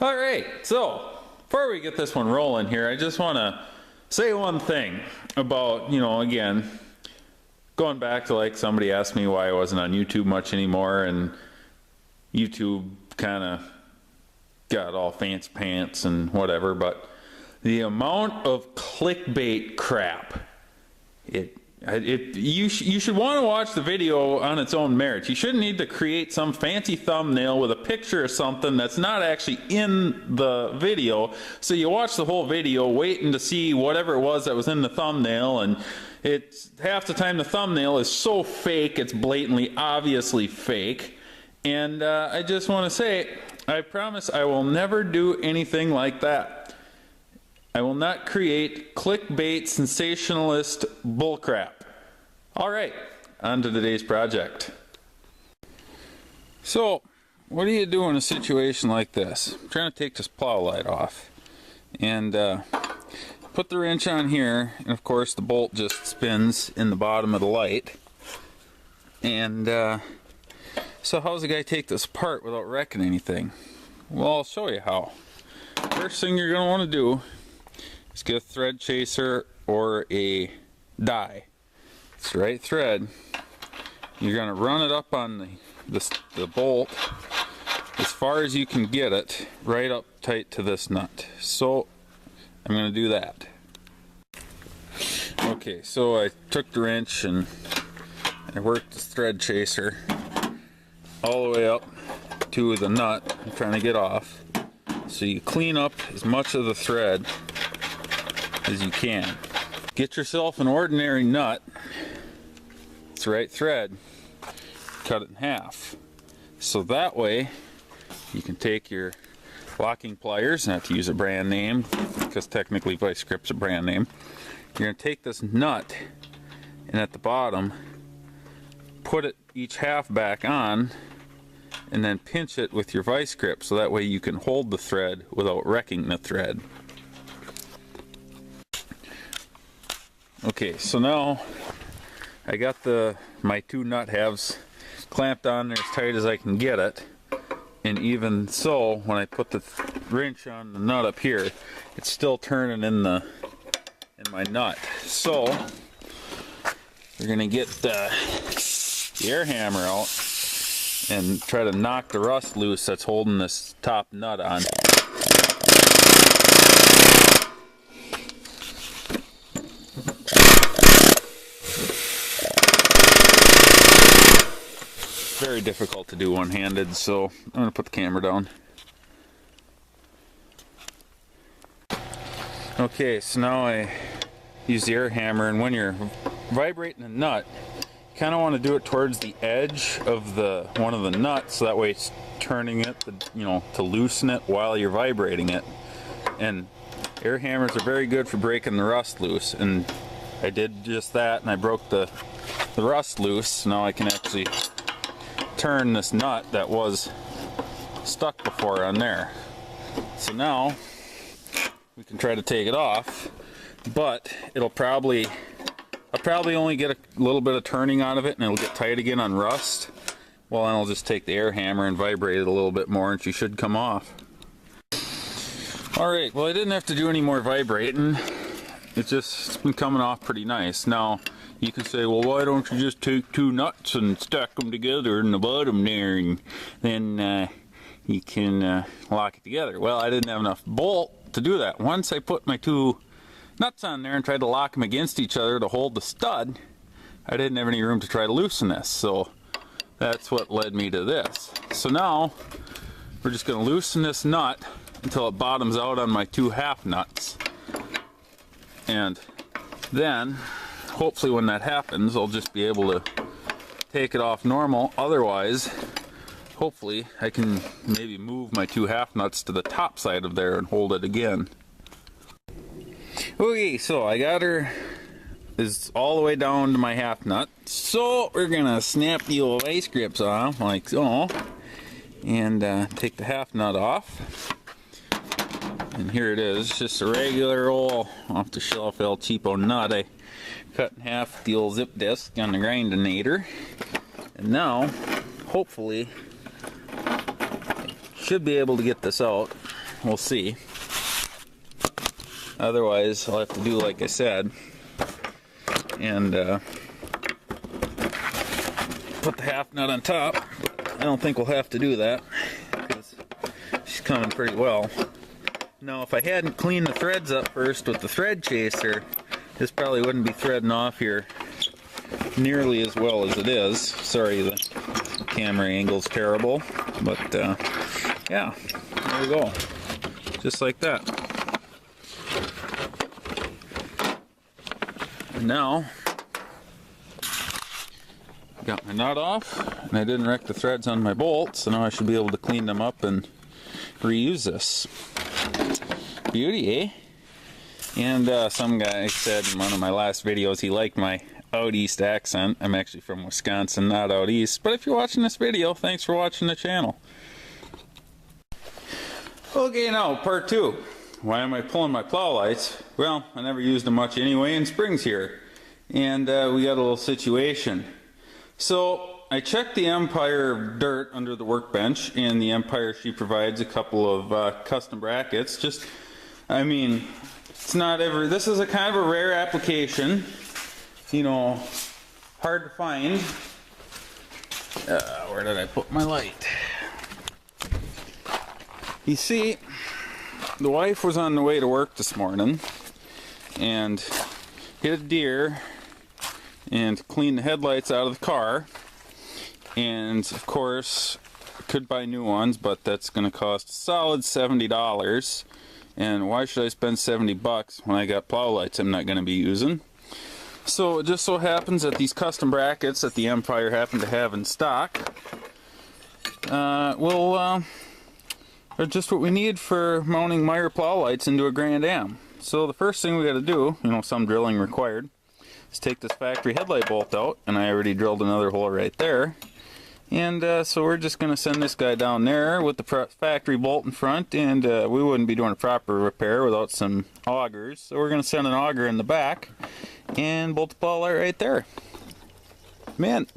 All right, so before we get this one rolling here, I just want to say one thing about, again, going back to like somebody asked me why I wasn't on YouTube much anymore, and YouTube kind of got all fancy pants and whatever, but the amount of clickbait crap, you should want to watch the video on its own merits. You shouldn't need to create some fancy thumbnail with a picture of something that's not actually in the video. So you watch the whole video waiting to see whatever it was that was in the thumbnail, and it's half the time the thumbnail is so fake it's blatantly obviously fake. And I just want to say, I promise I will never do anything like that. I will not create clickbait sensationalist bullcrap. All right, on to today's project. So, what do you do in a situation like this? I'm trying to take this plow light off. And put the wrench on here, and of course the bolt just spins in the bottom of the light. And so how does the guy take this apart without wrecking anything? Well, I'll show you how. First thing you're going to want to do is get a thread chaser or a die. It's the right thread. You're going to run it up on the bolt as far as you can get it, right up tight to this nut. So I'm going to do that. Okay, so I took the wrench and I worked the thread chaser all the way up to the nut I'm trying to get off. So you clean up as much of the thread as you can. Get yourself an ordinary nut. It's the right thread. Cut it in half. So that way you can take your locking pliers, not to use a brand name because technically Vice Grip's a brand name. You're going to take this nut and at the bottom put it each half back on and then pinch it with your vice grip so that way you can hold the thread without wrecking the thread. Okay, so now I got my two nut halves clamped on there as tight as I can get it, and even so when I put the wrench on the nut up here, it's still turning in my nut. So we're gonna get the air hammer out and try to knock the rust loose that's holding this top nut on. Very difficult to do one-handed, so I'm going to put the camera down. Okay, so now I use the air hammer, and when you're vibrating a nut, you kind of want to do it towards the edge of one of the nuts, so that way it's turning it, to loosen it while you're vibrating it. And air hammers are very good for breaking the rust loose, and I did just that, and I broke the rust loose. So now I can actually turn this nut that was stuck before on there. So now we can try to take it off, but I'll probably only get a little bit of turning out of it, and it'll get tight again on rust. Well, then I'll just take the air hammer and vibrate it a little bit more, and she should come off. Alright, well, I didn't have to do any more vibrating. It's been coming off pretty nice. Now you can say, well, why don't you just take two nuts and stack them together in the bottom there, and then you can lock it together. Well, I didn't have enough bolt to do that. Once I put my two nuts on there and tried to lock them against each other to hold the stud, I didn't have any room to try to loosen this. So that's what led me to this. So now we're just going to loosen this nut until it bottoms out on my two half nuts. And then hopefully when that happens, I'll just be able to take it off normal. Otherwise, hopefully I can maybe move my two half nuts to the top side of there and hold it again. Okay, so I got her is all the way down to my half nut. So we're gonna snap the old vice grips off like so, and take the half nut off. And here it is, just a regular old off-the-shelf El Cheapo nut. I cut in half the old zip disc on the grindinator. And now, hopefully, I should be able to get this out we'll see. Otherwise, I'll have to do like I said, and put the half nut on top. I don't think we'll have to do that, because she's coming pretty well. Now, if I hadn't cleaned the threads up first with the thread chaser, this probably wouldn't be threading off here nearly as well as it is. Sorry, the camera angle's terrible, but yeah, there we go. Just like that. And now, got my nut off, and I didn't wreck the threads on my bolts, so now I should be able to clean them up and reuse this. Beauty, eh? And some guy said in one of my last videos he liked my out east accent. I'm actually from Wisconsin, not out east. But if you're watching this video, thanks for watching the channel. Okay, now part 2. Why am I pulling my plow lights? Well, I never used them much anyway, and spring's here. And we got a little situation. So I checked the Empire dirt under the workbench, and the Empire, she provides a couple of custom brackets. Just, I mean, it's not ever, this is a kind of a rare application, you know, hard to find. Where did I put my light? You see, the wife was on the way to work this morning and hit a deer and cleaned the headlights out of the car, and of course could buy new ones, but that's going to cost a solid $70. And why should I spend 70 bucks when I got plow lights I'm not going to be using? So it just so happens that these custom brackets that the Empire happen to have in stock are just what we need for mounting Meyer plow lights into a Grand Am. So the first thing we got to do, you know, some drilling required, is take this factory headlight bolt out, and I already drilled another hole right there. And so we're just going to send this guy down there with the factory bolt in front, and we wouldn't be doing a proper repair without some augers. So we're going to send an auger in the back and bolt the plow light right there. Man.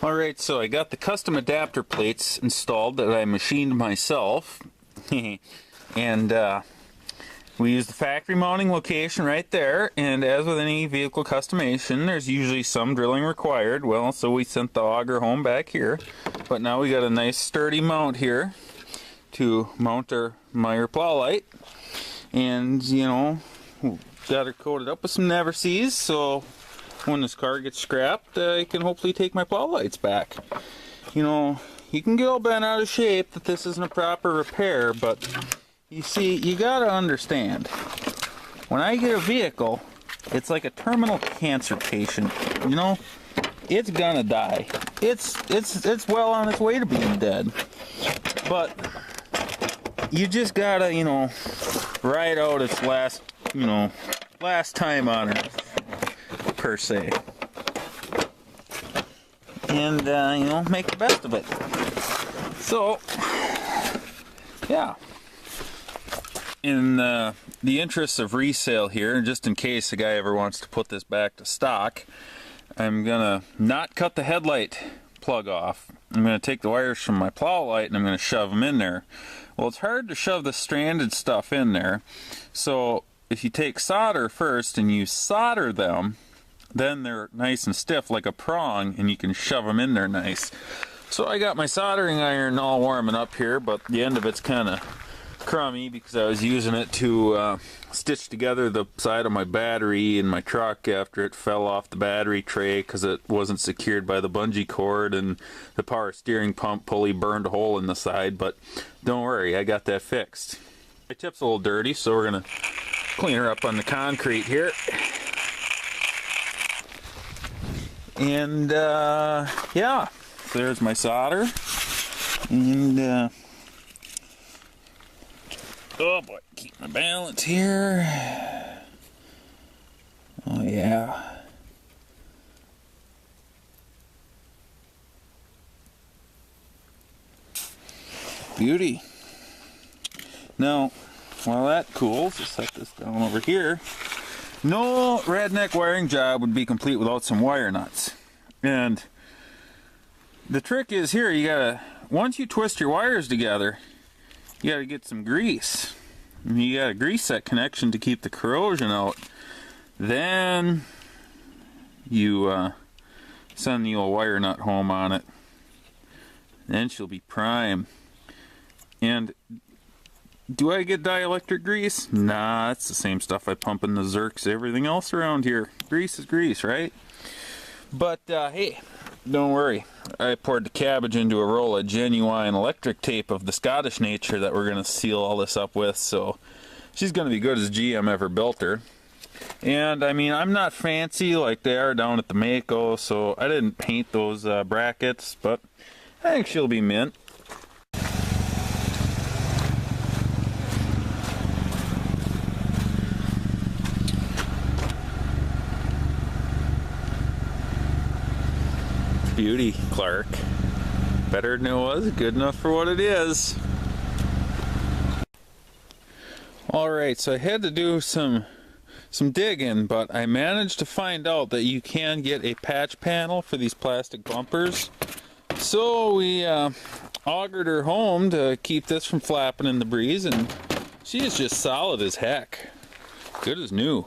Alright, so I got the custom adapter plates installed that I machined myself. And we use the factory mounting location right there, and as with any vehicle customization, there's usually some drilling required. Well, so we sent the auger home back here, but now we got a nice sturdy mount here to mount our Meyer plow light. And, you know, got her coated up with some never sees, so when this car gets scrapped, I can hopefully take my plow lights back. You know, you can get all bent out of shape that this isn't a proper repair, but you see, you gotta understand, when I get a vehicle, it's like a terminal cancer patient. You know, it's gonna die. It's well on its way to being dead. But you just gotta, you know, ride out its last, you know, last time on Earth, per se. And, you know, make the best of it. So, yeah. In the interests of resale here, just in case the guy ever wants to put this back to stock, I'm gonna not cut the headlight plug off. I'm gonna take the wires from my plow light and I'm gonna shove them in there. Well, it's hard to shove the stranded stuff in there, so if you take solder first and you solder them, then they're nice and stiff like a prong, and you can shove them in there nice. So I got my soldering iron all warming up here, but the end of it's kind of crummy because I was using it to stitch together the side of my battery in my truck after it fell off the battery tray because it wasn't secured by the bungee cord, and the power steering pump pulley burned a hole in the side. But don't worry, I got that fixed. My tip's a little dirty, so we're gonna clean her up on the concrete here. And yeah, so there's my solder. And oh boy, keep my balance here. Oh yeah. Beauty. Now, while that cools, let's set this down over here. No redneck wiring job would be complete without some wire nuts. And the trick is here, you gotta, once you twist your wires together, you gotta get some grease. You gotta grease that connection to keep the corrosion out. Then you send the old wire nut home on it. Then she'll be prime. And do I get dielectric grease? Nah, it's the same stuff I pump in the Zerks, everything else around here. Grease is grease, right? But hey, don't worry. I poured the cabbage into a roll of genuine electric tape of the Scottish nature that we're going to seal all this up with, so she's going to be good as GM ever built her. And I mean, I'm not fancy like they are down at the Mako, so I didn't paint those brackets, but I think she'll be mint. Beauty, Clark. Better than it was, good enough for what it is. Alright, so I had to do some digging, but I managed to find out that you can get a patch panel for these plastic bumpers. So we augured her home to keep this from flapping in the breeze, and she is just solid as heck. Good as new.